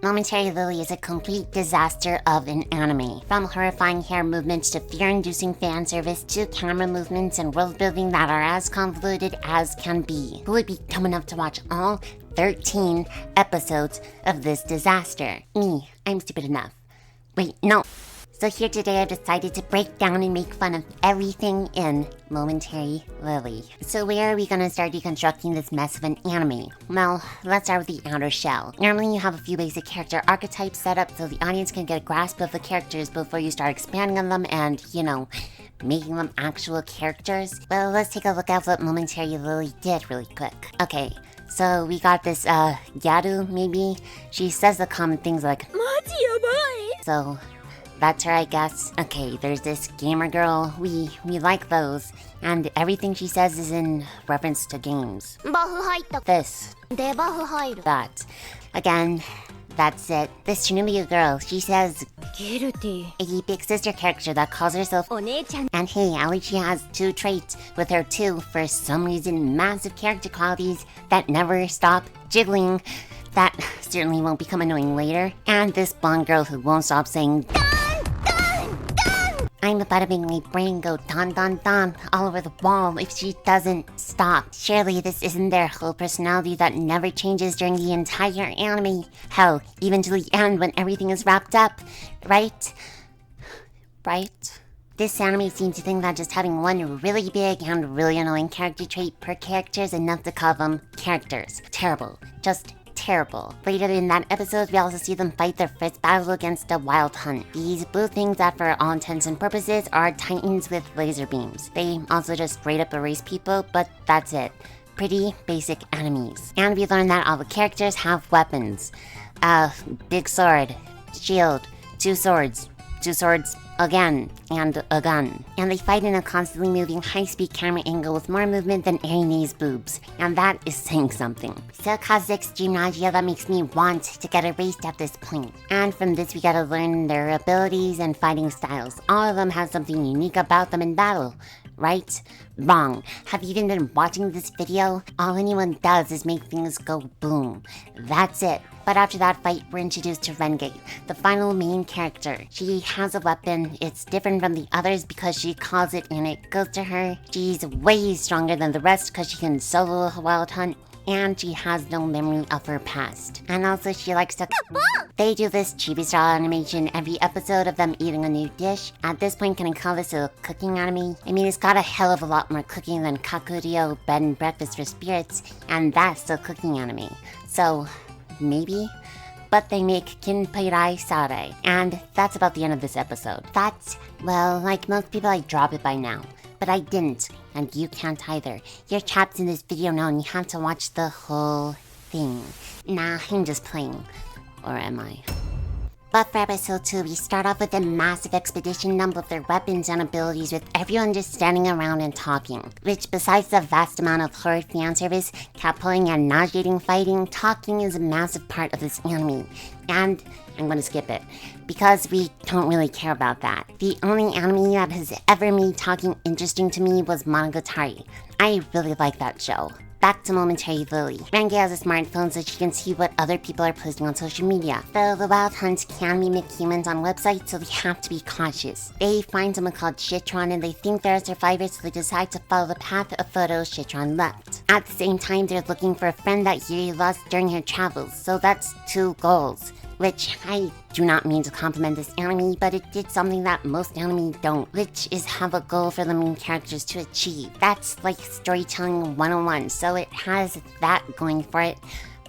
Momentary Lily is a complete disaster of an anime. From horrifying hair movements to fear-inducing fan service to camera movements and world building that are as convoluted as can be. Who would be dumb enough to watch all 13 episodes of this disaster? Me, I'm stupid enough. Wait, no. So here today I've decided to break down and make fun of everything in Momentary Lily. So where are we gonna start deconstructing this mess of an anime? Well, let's start with the outer shell. Normally you have a few basic character archetypes set up so the audience can get a grasp of the characters before you start expanding on them and, making them actual characters. Well, let's take a look at what Momentary Lily did really quick. Okay, so we got this, Yaru, maybe? She says the common things like, so that's her, I guess. Okay, there's this gamer girl. We like those. And everything she says is in reference to games. This. That. Again, that's it. This Shinomiya girl, she says guilty. A big sister character that calls herself One-chan. And hey, at least she has two traits with her too. For some reason, massive character qualities that never stop jiggling. That certainly won't become annoying later. And this blonde girl who won't stop saying I'm about to make my brain go don don don all over the wall if she doesn't stop. Surely this isn't their whole personality that never changes during the entire anime. Hell, even to the end when everything is wrapped up. Right? Right? This anime seems to think that just having one really big and really annoying character trait per character is enough to call them characters. Terrible. Just terrible. Later in that episode, we also see them fight their first battle against a wild hunt. These blue things that for all intents and purposes are titans with laser beams. They also just straight up erase people, but that's it. Pretty basic enemies. And we learn that all the characters have weapons. Big sword, shield, two swords again, and a gun. And they fight in a constantly moving high-speed camera angle with more movement than Erin's boobs. And that is saying something. So cosmic gymnasia that makes me want to get erased at this point. And from this we gotta learn their abilities and fighting styles. All of them have something unique about them in battle. Right? Wrong. Have you even been watching this video? All anyone does is make things go boom. That's it. But after that fight, we're introduced to Renge, the final main character. She has a weapon. It's different from the others because she calls it and it goes to her. She's way stronger than the rest because she can solo a wild hunt. And she has no memory of her past. And also she likes to They do this chibi-style animation every episode of them eating a new dish. At this point, can I call this a cooking anime? I mean, it's got a hell of a lot more cooking than Kakuryou Bed and Breakfast for Spirits, and that's a cooking anime. So, maybe? But they make kinpairai sare, and that's about the end of this episode. Well, like most people, I drop it by now. But I didn't, and you can't either. You're trapped in this video now and you have to watch the whole thing. Nah, I'm just playing. Or am I? But for episode 2, we start off with a massive expedition done with their weapons and abilities with everyone just standing around and talking. Which, besides the vast amount of horror fan service, cat pulling and nauseating fighting, talking is a massive part of this anime. And I'm gonna skip it, because we don't really care about that. The only anime that has ever made talking interesting to me was Monogatari. I really like that show. Back to Momentary Lily. Renge has a smartphone so she can see what other people are posting on social media. Though the wild hunts can mimic humans on websites, so they have to be cautious. They find someone called Shitron and they think they're a survivor, so they decide to follow the path of photos Shitron left. At the same time, they're looking for a friend that Yuri lost during her travels, so that's 2 goals. Which, I do not mean to compliment this anime, but it did something that most anime don't, which is have a goal for the main characters to achieve. That's like storytelling 101, so it has that going for it,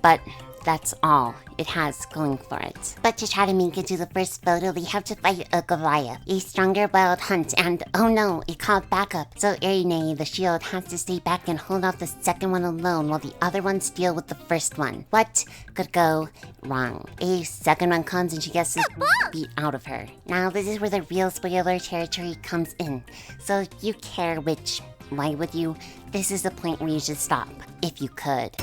but that's all it has going for it. But to try to make it to the first photo, they have to fight a Goliath, a stronger wild hunt, and oh no, it called backup. So Erine, the shield, has to stay back and hold off the second one alone while the other ones deal with the first one. What could go wrong? A second one comes and she gets to beat out of her. Now this is where the real spoiler territory comes in. So if you care, which, why would you? This is the point where you should stop, if you could.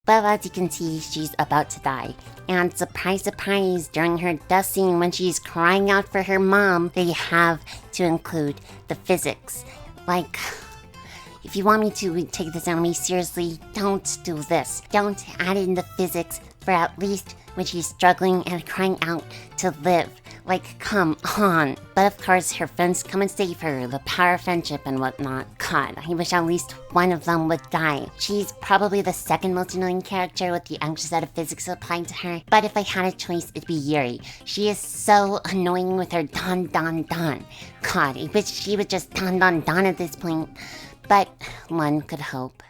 Well, as you can see, she's about to die. And surprise, surprise, during her death scene when she's crying out for her mom, they have to include the physics. Like, if you want me to take this anime seriously, don't do this. Don't add in the physics for at least when she's struggling and crying out to live. Like, come on. But of course, her friends come and save her, the power of friendship and whatnot. God, I wish at least one of them would die. She's probably the second most annoying character with the extra set of physics applied to her. But if I had a choice, it'd be Yuri. She is so annoying with her don. God, I wish she would just don at this point. But one could hope.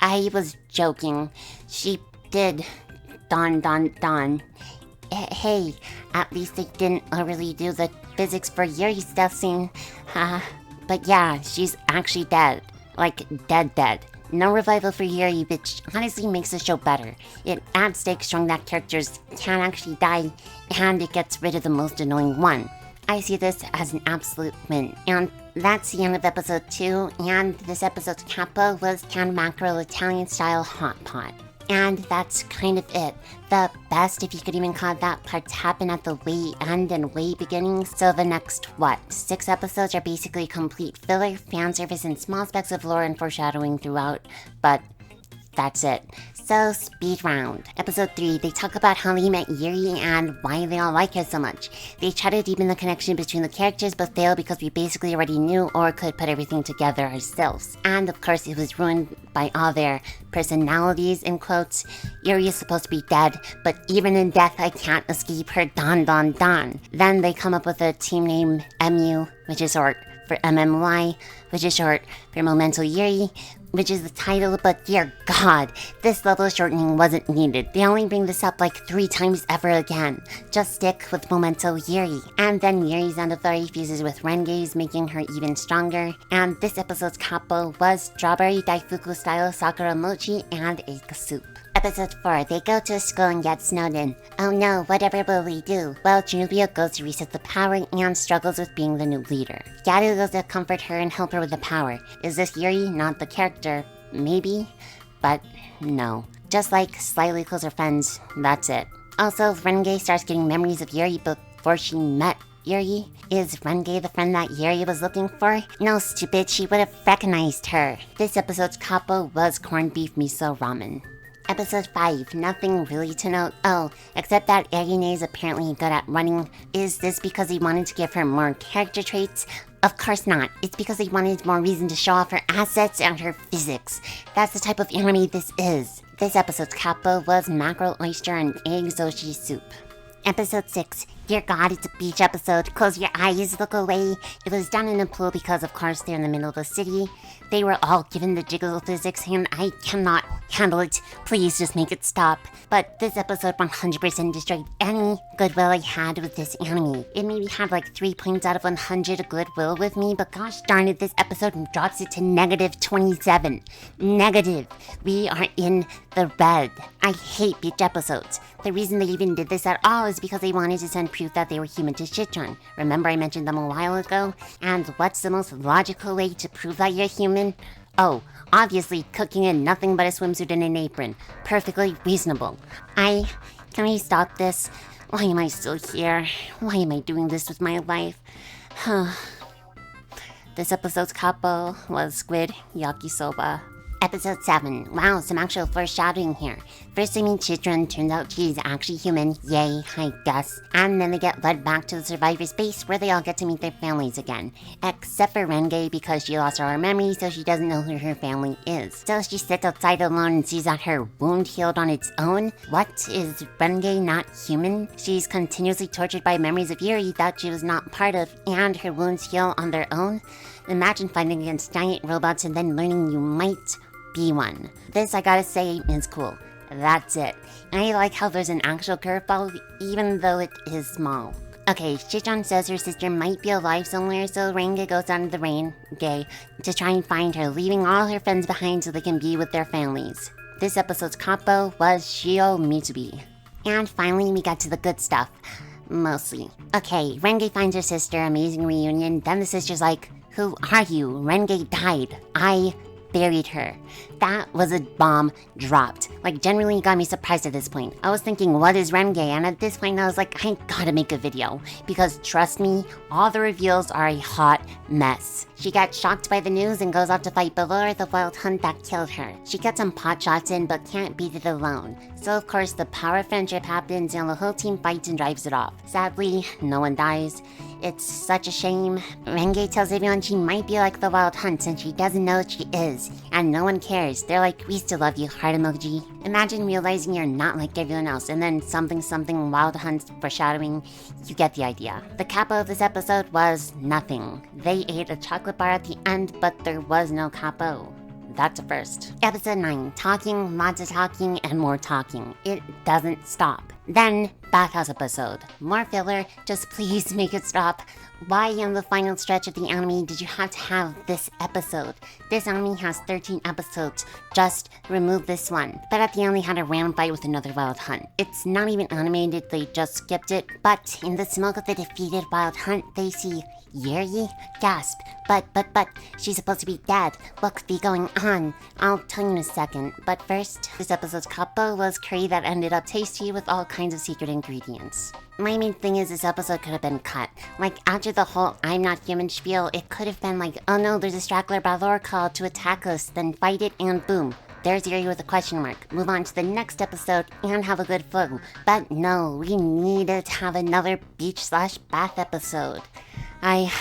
I was joking. She did don. Hey, at least they didn't really do the physics for Yuri's death scene. But yeah, she's actually dead. Like, dead. No revival for Yuri, which honestly makes the show better. It adds stakes showing that characters can actually die, and it gets rid of the most annoying one. I see this as an absolute win. And that's the end of episode 2, and this episode's capo was Can Mackerel Italian-style hot pot. And that's kind of it. The best, if you could even call it that, parts happen at the way end and way beginning, so the next, 6 episodes are basically complete filler, fan service, and small specks of lore and foreshadowing throughout, but that's it. So, speed round. Episode 3, they talk about how they met Yuri and why they all like her so much. They try to deepen the connection between the characters but fail because we basically already knew or could put everything together ourselves. And of course it was ruined by all their personalities, in quotes. Yuri is supposed to be dead, but even in death I can't escape her don. Then they come up with a team name MU, which is short for MMY, which is short for Momentary Yuri, which is the title, but dear God, this level shortening wasn't needed. They only bring this up like 3 times ever again. Just stick with Memento Yuri. And then Yuri's Andofari fuses with Renge's, making her even stronger. And this episode's capo was strawberry daifuku style sakura mochi and egg soup. Episode 4, they go to school and get snowed in. Oh no, whatever will we do? Well, Junubio goes to reset the power and struggles with being the new leader. Yaru goes to comfort her and help her with the power. Is this Yuri, not the character? Maybe? But no. Just like slightly closer friends, that's it. Also, Renge starts getting memories of Yuri before she met Yuri. Is Renge the friend that Yuri was looking for? No, stupid, she would have recognized her. This episode's capo was corned beef miso ramen. Episode 5, nothing really to note. Oh, except that Erine is apparently good at running. Is this because he wanted to give her more character traits? Of course not. It's because he wanted more reason to show off her assets and her physics. That's the type of anime this is. This episode's capo was mackerel, oyster, and egg zoshi soup. Episode 6. Dear God, it's a beach episode. Close your eyes, look away. It was done in a pool because, of course, they're in the middle of the city. They were all given the jiggle physics, and I cannot handle it. Please just make it stop. But this episode 100% destroyed any goodwill I had with this anime. It maybe had like 3 points out of 100 goodwill with me, but gosh darn it, this episode drops it to -27. Negative. We are in the red. I hate beach episodes. The reason they even did this at all is because they wanted to send proof that they were human to Shitron. Remember I mentioned them a while ago? And what's the most logical way to prove that you're human? Oh, obviously cooking in nothing but a swimsuit and an apron. Perfectly reasonable. Can we stop this? Why am I still here? Why am I doing this with my life? This episode's capo was squid yakisoba. Episode 7. Wow, some actual foreshadowing here. First we meet Chitran, turns out she's actually human. Yay, I guess. And then they get led back to the survivor's base where they all get to meet their families again. Except for Renge because she lost all her memory so she doesn't know who her family is. So she sits outside alone and sees that her wound healed on its own. What? Is Renge not human? She's continuously tortured by memories of Yuri that she was not part of and her wounds heal on their own? Imagine fighting against giant robots and then learning you might be one. This, I gotta say, is cool. That's it. I like how there's an actual curveball, even though it is small. Okay, Shichan says her sister might be alive somewhere, so Renge goes down to the rain, gay, to try and find her, leaving all her friends behind so they can be with their families. This episode's capo was Shio Mitsubi. And finally, we got to the good stuff. Mostly. Okay, Renge finds her sister, amazing reunion, then the sister's like, who are you? Renge died. I buried her. That was a bomb dropped. Like, genuinely got me surprised at this point. I was thinking, what is Renge? And at this point, I was like, I gotta make a video. Because trust me, all the reveals are a hot mess. She gets shocked by the news and goes out to fight Balor, the wild hunt that killed her. She gets some pot shots in, but can't beat it alone. So of course, the power of friendship happens and the whole team fights and drives it off. Sadly, no one dies. It's such a shame. Renge tells everyone she might be like the wild hunt and she doesn't know what she is. And no one cares. They're like, we still love you, heart emoji. Imagine realizing you're not like everyone else and then something wild hunt foreshadowing. You get the idea. The capo of this episode was nothing. They ate a chocolate bar at the end, but there was no capo. That's a first. Episode 9. Talking, lots of talking, and more talking. It doesn't stop. Then, bathhouse episode. More filler, just please make it stop. Why in the final stretch of the anime did you have to have this episode? This anime has 13 episodes, just remove this one. But at the end they had a random fight with another wild hunt. It's not even animated, they just skipped it, but in the smoke of the defeated wild hunt they see Yuri? Gasp. But, she's supposed to be dead. What could be going on? I'll tell you in a second. But first, this episode's capo was curry that ended up tasty with all kinds of secret ingredients. My main thing is this episode could have been cut. Like, after the whole I'm not human spiel, it could have been like, oh no, there's a straggler Balor called to attack us, then fight it and boom. There's Yuri with a question mark. Move on to the next episode and have a good flow. But no, we needed to have another beach/bath episode. I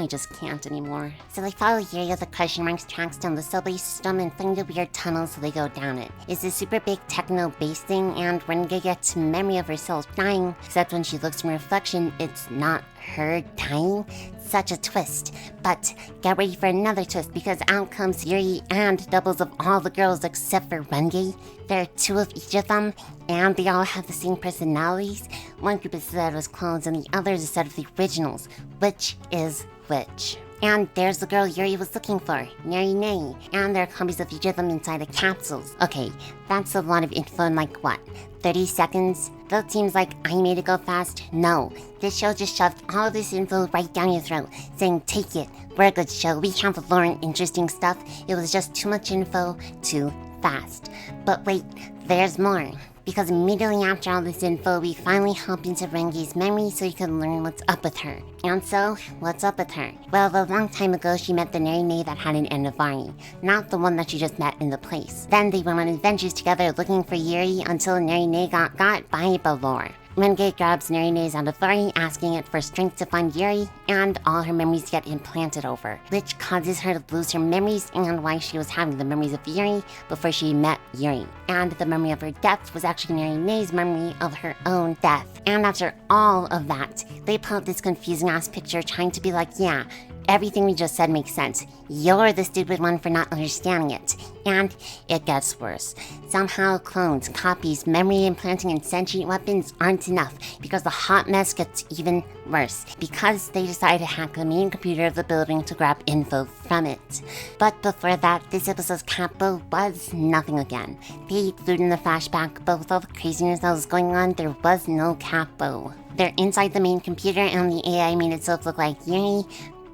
just can't anymore. So they follow Yuri with the question marks tracks down the subway system and find a weird tunnel so they go down it. It's a super big techno bass thing and Renge gets memory of herself dying, except when she looks in reflection, it's not her dying. Such a twist. But get ready for another twist because out comes Yuri and doubles of all the girls except for Renge. There are 2 of each of them and they all have the same personalities. One group is a set of clones and the other is a set of the originals. Which is which? And there's the girl Yuri was looking for, Renge, and there are copies of each of them inside the capsules. Okay, that's a lot of info in like what, 30 seconds? Though it seems like I made it go fast, no. This show just shoved all this info right down your throat, saying take it, we're a good show, we have the lore and interesting stuff. It was just too much info, too fast. But wait, there's more. Because immediately after all this info, we finally hop into Renge's memory so you can learn what's up with her. And so, what's up with her? Well, a long time ago, she met the Renge that had an Enovari, not the one that she just met in the place. Then they went on adventures together looking for Yuri until Renge got by Balor. Renge grabs Renge's Enovari, asking it for strength to find Yuri, and all her memories get implanted over, which causes her to lose her memories and why she was having the memories of Yuri before she met Yuri. And the memory of her death was actually Renge's memory of her own death. And after all of that, they put out this confusing ass picture trying to be like, yeah, everything we just said makes sense. You're the stupid one for not understanding it. And it gets worse. Somehow clones, copies, memory implanting, and sentient weapons aren't enough because the hot mess gets even worse because they decided to hack the main computer of the building to grab info from it. But before that, this episode's capo was nothing again. They included in the flashback, but with all the craziness that was going on, there was no capo. They're inside the main computer and the AI made itself look like Yuri,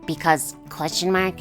because question mark.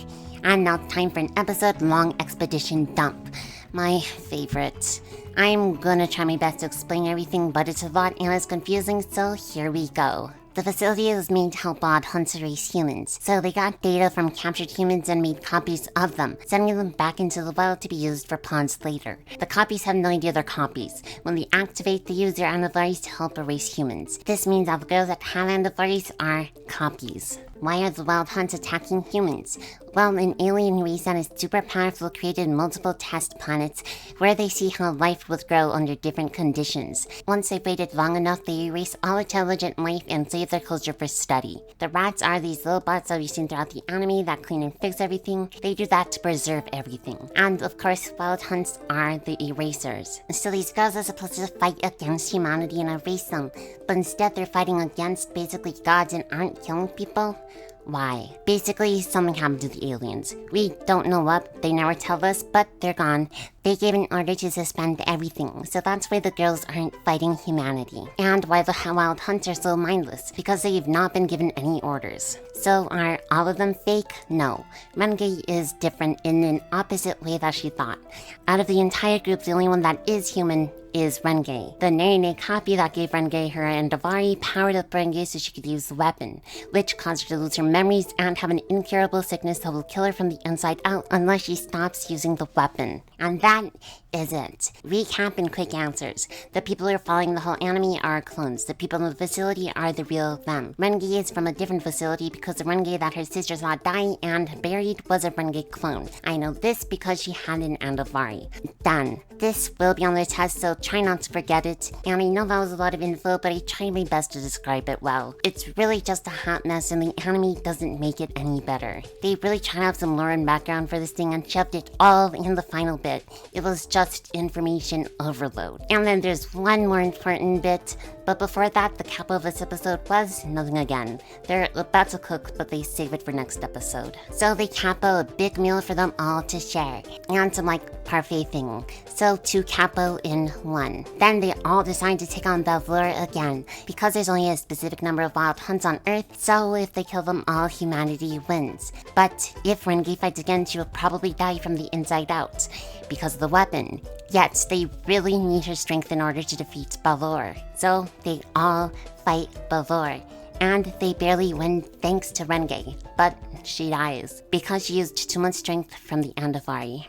And now time for an episode-long expedition dump. My favorite. I'm gonna try my best to explain everything, but it's a lot and it's confusing, so here we go. The facility was made to help wild hunts raise humans, so they got data from captured humans and made copies of them, sending them back into the wild to be used for pawns later. The copies have no idea they're copies. When they activate, they use their antivirus to help erase humans. This means all the girls that have antivirus are copies. Why are the wild hunts attacking humans? Well, an alien race that is super powerful created multiple test planets where they see how life would grow under different conditions. Once they've waited long enough, they erase all intelligent life and save their culture for study. The rats are these little bots that we've seen throughout the anime that clean and fix everything. They do that to preserve everything. And of course, wild hunts are the erasers. So these girls are supposed to fight against humanity and erase them, but instead they're fighting against basically gods and aren't killing people. Why? Basically, something happened to the aliens. We don't know what, they never tell us, but they're gone. They gave an order to suspend everything, so that's why the girls aren't fighting humanity. And why the wild hunts are so mindless, because they've not been given any orders. So are all of them fake? No. Renge is different in an opposite way that she thought. Out of the entire group, the only one that is human is Renge. The Renge copy that gave Renge her Andavari powered up Renge so she could use the weapon, which caused her to lose her memories and have an incurable sickness that will kill her from the inside out unless she stops using the weapon. And that is it. Recap and quick answers. The people who are following the whole anime are clones. The people in the facility are the real them. Renge is from a different facility because the Renge that her sister saw die and buried was a Renge clone. I know this because she had an Andavari. Done. This will be on the test, so try not to forget it. And I know that was a lot of info, but I tried my best to describe it well. It's really just a hot mess, and the anime doesn't make it any better. They really tried to have some lore and background for this thing and shoved it all in the final bit. It was just information overload. And then there's one more important bit, but before that, the capo of this episode was nothing again. They're about to cook, but they save it for next episode. So they capo a big meal for them all to share, and some parfait thing. So 2 capo in 1. Then they all decide to take on Belvlor again, because there's only a specific number of wild hunts on Earth, so if they kill them all, humanity wins. But if Renge fights again, she will probably die from the inside out, because of the weapon. Yet, they really need her strength in order to defeat Belvlor. So they all fight Belvlor, and they barely win thanks to Renge, but she dies, because she used too much strength from the Andavari.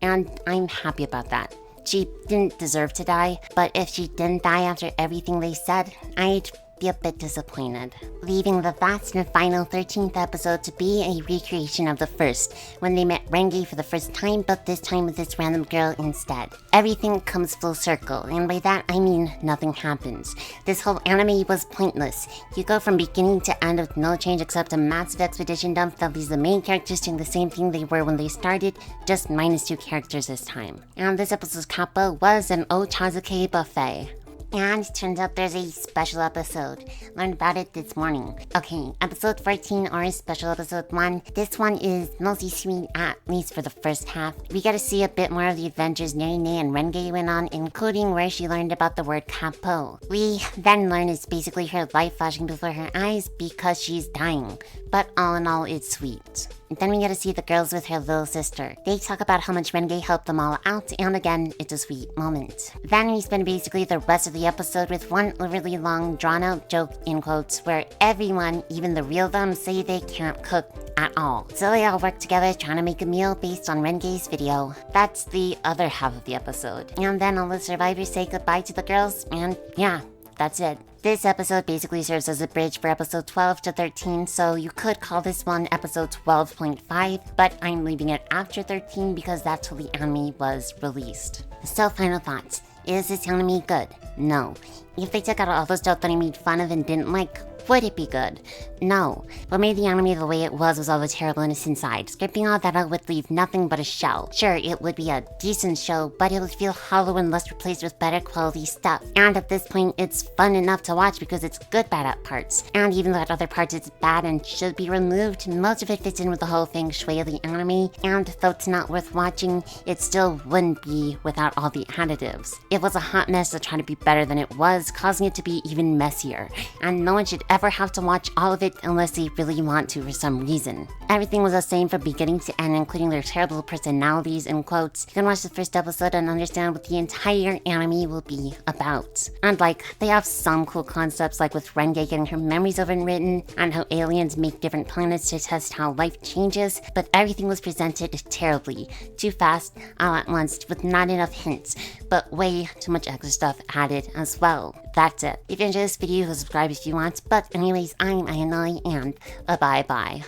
And I'm happy about that. She didn't deserve to die, but if she didn't die after everything they said, I'd be a bit disappointed. Leaving the vast and final 13th episode to be a recreation of the first, when they met Renge for the first time, but this time with this random girl instead. Everything comes full circle, and by that I mean nothing happens. This whole anime was pointless. You go from beginning to end with no change except a massive expedition dump that leaves the main characters doing the same thing they were when they started, just minus 2 characters this time. And this episode's capo was an Ochazuke buffet. And turns out there's a special episode. Learned about it this morning. Okay, episode 14 or special episode 1. This one is mostly sweet, at least for the first half. We get to see a bit more of the adventures Renge and Renge went on, including where she learned about the word capo. We then learn it's basically her life flashing before her eyes because she's dying. But all in all, it's sweet. Then we get to see the girls with her little sister. They talk about how much Renge helped them all out, and again, it's a sweet moment. Then we spend basically the rest of the episode with one overly long, drawn-out joke, in quotes, where everyone, even the real them, say they can't cook at all. So they all work together trying to make a meal based on Renge's video. That's the other half of the episode. And then all the survivors say goodbye to the girls, and yeah, that's it. This episode basically serves as a bridge for episode 12 to 13, so you could call this one episode 12.5, but I'm leaving it after 13 because that's how the anime was released. So final thoughts. Is this anime good? No. If they took out all the stuff that I made fun of and didn't like, would it be good? No. What made the anime the way it was all the terrible innocent side. Stripping all that out would leave nothing but a shell. Sure, it would be a decent show, but it would feel hollow unless replaced with better quality stuff. And at this point, it's fun enough to watch because it's good bad at parts. And even though at other parts it's bad and should be removed, most of it fits in with the whole feng shui of the anime, and though it's not worth watching, it still wouldn't be without all the additives. It was a hot mess to try to be better than it was, causing it to be even messier. And no one should ever have to watch all of it unless they really want to for some reason. Everything was the same from beginning to end, including their terrible personalities and quotes. You can watch the first episode and understand what the entire anime will be about. And they have some cool concepts, like with Renge getting her memories overwritten, and how aliens make different planets to test how life changes, but everything was presented terribly. Too fast, all at once, with not enough hints, but way too much extra stuff added as well. That's it. If you enjoyed this video, subscribe if you want, but anyways, I'm Ayanoi, and bye-bye.